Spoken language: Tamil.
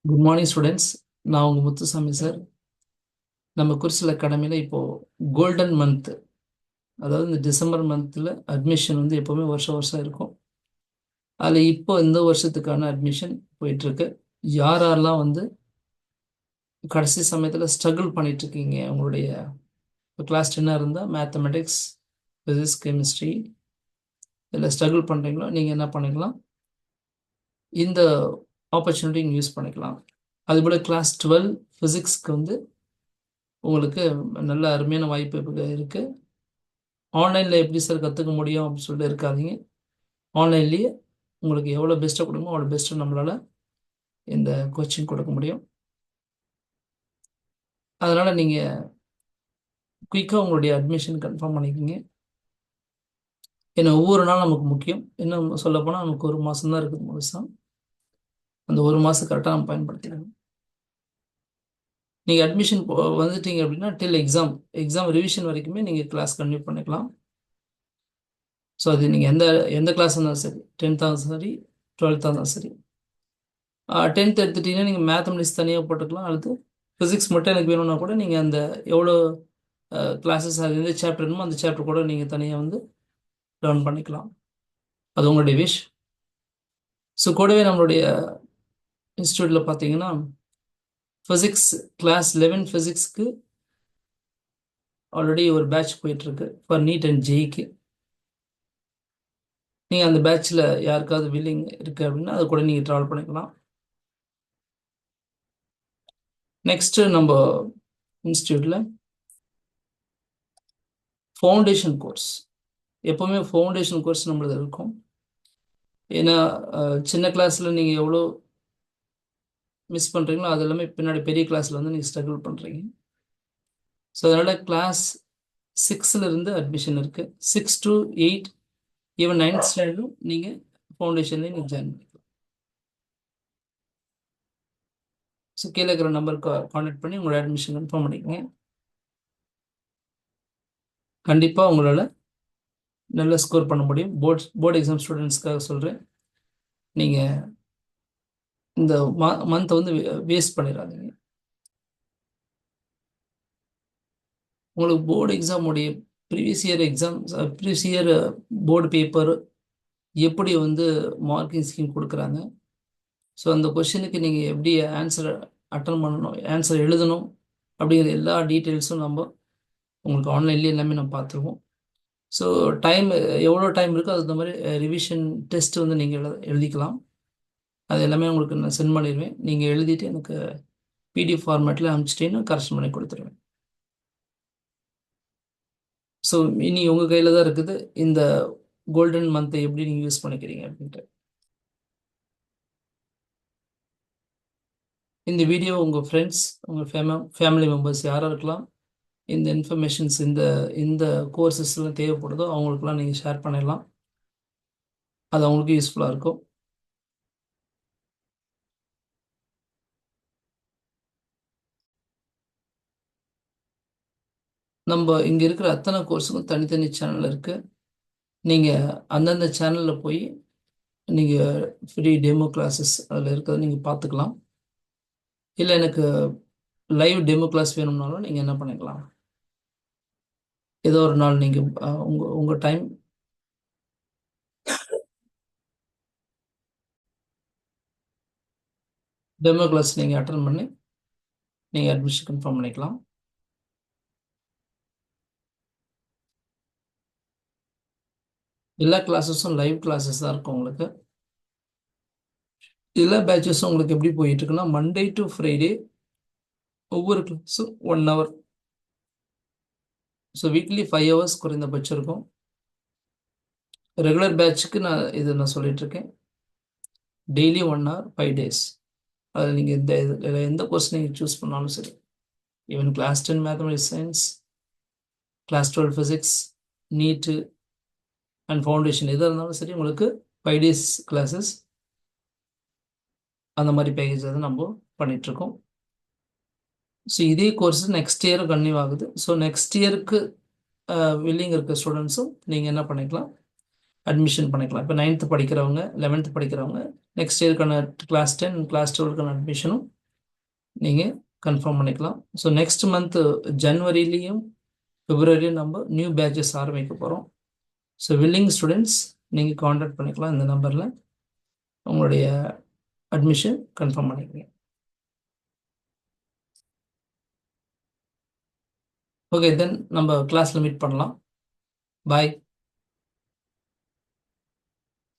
Good morning students. நான் உங்கள் முத்துசாமி சார். நம்ம குருசில் அகாடமியில் இப்போது கோல்டன் மந்த், அதாவது இந்த டிசம்பர் மந்தில் அட்மிஷன் வந்து எப்போவுமே வருஷம் வருஷம் இருக்கும். அதில் இப்போ இந்த வருஷத்துக்கான அட்மிஷன் போயிட்டுருக்கு. யாரெல்லாம் வந்து கடைசி சமயத்தில் ஸ்ட்ரகிள் பண்ணிகிட்ருக்கீங்க, உங்களுடைய இப்போ கிளாஸ் 10 இருந்தால் மேத்தமெட்டிக்ஸ், ஃபிசிக்ஸ், கெமிஸ்ட்ரி இதில் ஸ்ட்ரகிள் பண்ணுறீங்களோ நீங்கள் என்ன பண்ணிக்கலாம், இந்த ஆப்பர்ச்சுனிட்டி யூஸ் பண்ணிக்கலாம். அதுபோல் கிளாஸ் 12 ஃபிசிக்ஸ்க்கு வந்து உங்களுக்கு நல்ல அருமையான வாய்ப்பு இருக்குது. ஆன்லைனில் எப்படி சார் கற்றுக்க முடியும் அப்படின்னு சொல்லிட்டு இருக்காதீங்க. ஆன்லைன்லேயே உங்களுக்கு எவ்வளோ பெஸ்ட்டாக கொடுக்குமோ அவ்வளோ பெஸ்ட்டாக நம்மளால் இந்த கோச்சிங் கொடுக்க முடியும். அதனால் நீங்கள் குயிக்காக உங்களுடைய அட்மிஷன் கன்ஃபார்ம் பண்ணிக்கிங்க. ஏன்னா ஒவ்வொரு நாள் நமக்கு முக்கியம். இன்னும் சொல்லப்போனால் நமக்கு ஒரு மாதம் தான் இருக்குது முழுசாக. அந்த ஒரு மாதம் கரெக்டாக நம்ம பயன்படுத்திக்கணும். நீங்கள் அட்மிஷன் வந்துட்டீங்க அப்படின்னா டில் எக்ஸாம் ரிவிஷன் வரைக்குமே நீங்கள் கிளாஸ் கன்டினியூ பண்ணிக்கலாம். ஸோ அது நீங்கள் எந்த கிளாஸ் இருந்தாலும் சரி, 10th இருந்தாலும் சரி, 12th இருந்தாலும் சரி. 10th எடுத்துட்டீங்கன்னா நீங்கள் மேத்தமெட்டிக்ஸ் தனியாக போட்டுக்கலாம். அடுத்து ஃபிசிக்ஸ் மட்டும் எனக்கு வேணும்னா கூட நீங்கள் அந்த எவ்வளோ கிளாஸஸ் அது எந்த சாப்டர் வேணுமோ அந்த சாப்டர் கூட நீங்கள் தனியாக வந்து லேர்ன் பண்ணிக்கலாம். அது உங்களுடைய விஷ். ஸோ கூடவே நம்மளுடைய இன்ஸ்டியூட்டில் பார்த்தீங்கன்னா ஃபிசிக்ஸ் கிளாஸ் 11 ஃபிசிக்ஸ்க்கு ஆல்ரெடி ஒரு பேட்ச் போயிட்டுருக்கு ஃபார் நீட் அண்ட் ஜெய்க்கு. நீங்கள் அந்த பேட்சில் யாருக்காவது வில்லிங் இருக்குது அப்படின்னா அது கூட நீங்கள் ட்ராவல் பண்ணிக்கலாம். நெக்ஸ்ட்டு நம்ம இன்ஸ்டியூட்டில் ஃபவுண்டேஷன் கோர்ஸ், எப்போவுமே ஃபவுண்டேஷன் கோர்ஸ் நம்மளது இருக்கும். ஏன்னா சின்ன கிளாஸில் நீங்கள் எவ்வளோ மிஸ் பண்ணுறீங்களோ அது எல்லாமே பின்னாடி பெரிய கிளாஸில் வந்து நீங்கள் ஸ்ட்ரகிள் பண்ணுறீங்க. ஸோ அதனால் கிளாஸ் 6லேருந்து அட்மிஷன் இருக்குது. 6 to 8 ஈவன் 9th ஸ்டாண்டர்டும் நீங்கள் ஃபவுண்டேஷன்லேயே நீங்கள் ஜாயின் பண்ணிக்கலாம். ஸோ கீழே இருக்கிற நம்பருக்கு கான்டாக்ட் பண்ணி உங்களோட அட்மிஷன் கன்ஃபார்ம் பண்ணிக்கோங்க. கண்டிப்பாக உங்களால் நல்ல ஸ்கோர் பண்ண முடியும். போர்டு எக்ஸாம் ஸ்டூடெண்ட்ஸ்க்காக சொல்கிறேன். நீங்கள் இந்த மந்த்தை வந்து வேஸ்ட் பண்ணிடாதீங்க. உங்களுக்கு போர்டு எக்ஸாமுடைய ப்ரீவியஸ் இயர் போர்டு பேப்பர் எப்படி வந்து மார்க்கிங் ஸ்கீம் கொடுக்குறாங்க, ஸோ அந்த கொஷினுக்கு நீங்கள் எப்படி ஆன்சர் அட்டன் பண்ணணும், ஆன்சர் எழுதணும் அப்படிங்கிற எல்லா டீட்டெயில்ஸும் நம்ம உங்களுக்கு ஆன்லைன்லேயே எல்லாமே நம்ம பார்த்துருவோம். ஸோ எவ்வளோ டைம் இருக்கோ அது மாதிரி ரிவிஷன் டெஸ்ட் வந்து நீங்கள் எழுதிக்கலாம். அது எல்லாமே உங்களுக்கு நான் சென்ட் பண்ணிடுவேன். நீங்கள் எழுதிட்டு எனக்கு பிடிஎஃப் ஃபார்மேட்டில் அனுப்பிச்சிட்டேன்னு கரெக்ஷன் பண்ணி கொடுத்துருவேன். ஸோ இனி உங்கள் கையில் தான் இருக்குது இந்த கோல்டன் மந்த்தை எப்படி நீங்கள் யூஸ் பண்ணிக்கிறீங்க அப்படின்ட்டு. இந்த வீடியோ உங்கள் ஃப்ரெண்ட்ஸ், உங்கள் ஃபேமிலி மெம்பர்ஸ் யாராக இருக்கலாம், இந்த இன்ஃபர்மேஷன்ஸ் இந்த கோர்சஸ்லாம் தேவைப்படுதோ அவங்களுக்குலாம் நீங்கள் ஷேர் பண்ணிடலாம். அது அவங்களுக்கு யூஸ்ஃபுல்லாக இருக்கும். நம்ம இங்கே இருக்கிற அத்தனை கோர்ஸுக்கும் தனித்தனி சேனல் இருக்குது. நீங்கள் அந்தந்த சேனலில் போய் நீங்கள் ஃப்ரீ டெமோ கிளாஸஸ் அதில் இருக்கிறத நீங்கள் பார்த்துக்கலாம். இல்லை எனக்கு லைவ் டெமோ கிளாஸ் வேணும்னாலும் நீங்கள் என்ன பண்ணிக்கலாம், ஏதோ ஒரு நாள் நீங்கள் உங்கள் டைம் டெமோ கிளாஸ் நீங்கள் அட்டன் பண்ணி நீங்கள் அட்மிஷன் கன்ஃபார்ம் பண்ணிக்கலாம். எல்லா கிளாஸஸும் லைவ் கிளாஸஸ் தான் இருக்கும் உங்களுக்கு. எல்லா பேட்சஸும் உங்களுக்கு எப்படி போயிட்டுருக்குன்னா மண்டே டு ஃப்ரைடே ஒவ்வொரு கிளாஸும் 1 hour. ஸோ வீக்லி 5 hours குறைந்தபட்சம் இருக்கும். ரெகுலர் பேட்சுக்கு நான் சொல்லிகிட்ருக்கேன். Daily 1 hour 5 days. அதில் நீங்கள் எந்த கோர்ஸ் நீங்கள் சூஸ் பண்ணாலும் சரி, even class 10 mathematics science, class 12 physics, NEET and foundation எதாக இருந்தாலும் சரி, உங்களுக்கு 5 days கிளாஸஸ் அந்த மாதிரி பேக்கேஜ் தான் நம்ம பண்ணிகிட்ருக்கோம். ஸோ இதே கோர்ஸ் நெக்ஸ்ட் இயர் கன்டினியூ ஆகுது. ஸோ நெக்ஸ்ட் இயருக்கு வில்லிங் இருக்க ஸ்டூடெண்ட்ஸும் நீங்கள் என்ன பண்ணிக்கலாம், அட்மிஷன் பண்ணிக்கலாம். இப்போ 9th படிக்கிறவங்க, 11th படிக்கிறவங்க நெக்ஸ்ட் இயருக்கான கிளாஸ் 10 கிளாஸ் 12க்கான அட்மிஷனும் நீங்கள் கன்ஃபார்ம் பண்ணிக்கலாம். ஸோ நெக்ஸ்ட் மந்த்து ஜனவரிலையும் பிப்ரவரியும் நம்ம நியூ பேட்சஸ் ஆரம்பிக்க போகிறோம். ஸோ வில்லிங் ஸ்டூடெண்ட்ஸ் நீங்கள் காண்டாக்ட் பண்ணிக்கலாம் இந்த நம்பரில், உங்களுடைய அட்மிஷன் கன்ஃபார்ம் பண்ணிக்கலாம். ஓகே, தென் நம்ம கிளாஸில் மீட் பண்ணலாம். பாய்.